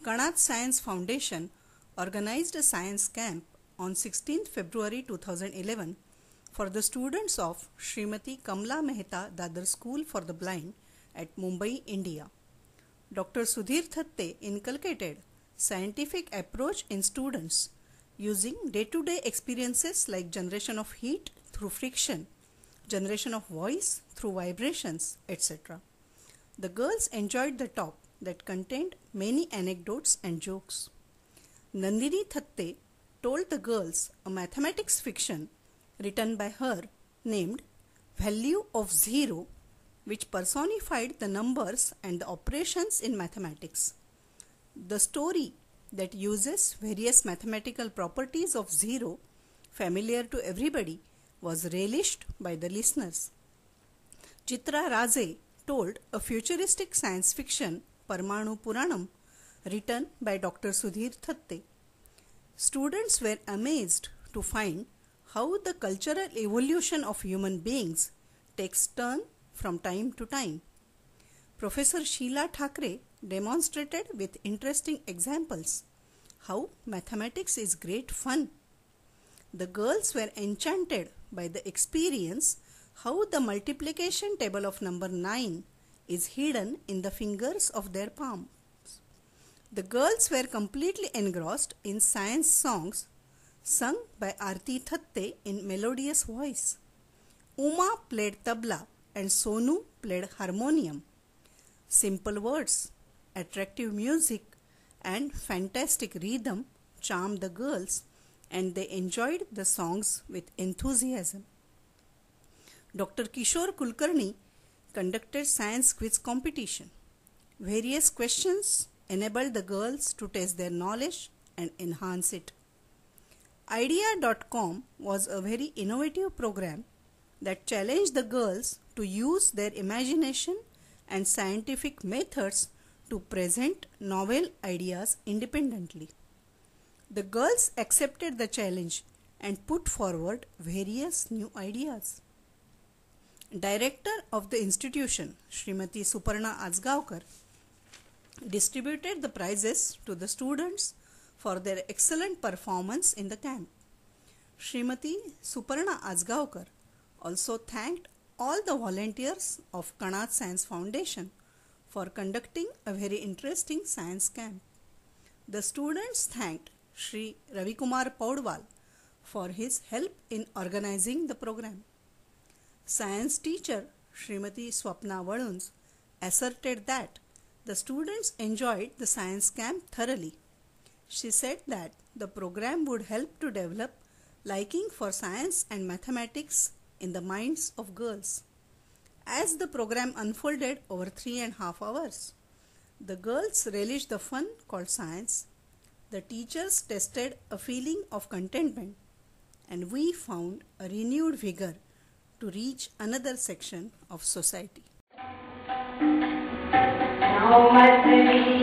Kanad Science Foundation organized a science camp on 16th February 2011 for the students of Srimati Kamla Mehta Dadar School for the Blind at Mumbai, India. Dr. Sudhir Thatte inculcated scientific approach in students using day-to-day experiences like generation of heat through friction, generation of voice through vibrations, etc. The girls enjoyed the talk that contained many anecdotes and jokes. Nandini Thatte told the girls a mathematics fiction written by her named Value of Zero, which personified the numbers and the operations in mathematics. The story that uses various mathematical properties of zero, familiar to everybody, was relished by the listeners. Chitra Raze told a futuristic science fiction, Parmanu Puranam, written by Dr. Sudhir Thatte. Students were amazed to find how the cultural evolution of human beings takes turn from time to time. Professor Sheila Thakre demonstrated with interesting examples how mathematics is great fun. The girls were enchanted by the experience how the multiplication table of number 9 is hidden in the fingers of their palms. The girls were completely engrossed in science songs sung by Aarti Thatte in melodious voice. Uma played tabla and Sonu played harmonium. Simple words, attractive music and fantastic rhythm charmed the girls, and they enjoyed the songs with enthusiasm. Dr. Kishore Kulkarni conducted science quiz competition. Various questions enabled the girls to test their knowledge and enhance it. Idea.com was a very innovative program that challenged the girls to use their imagination and scientific methods to present novel ideas independently. The girls accepted the challenge and put forward various new ideas. Director of the institution, Srimati Suparna Ajgaonkar, distributed the prizes to the students for their excellent performance in the camp. Srimati Suparna Ajgaonkar also thanked all the volunteers of Kanad Science Foundation for conducting a very interesting science camp. The students thanked Shri Ravikumar Paudwal for his help in organizing the program. Science teacher Srimati Swapna Valuns asserted that the students enjoyed the science camp thoroughly. She said that the program would help to develop liking for science and mathematics in the minds of girls. As the program unfolded over 3.5 hours, the girls relished the fun called science. The teachers tested a feeling of contentment, and we found a renewed vigor to reach another section of society. Now my city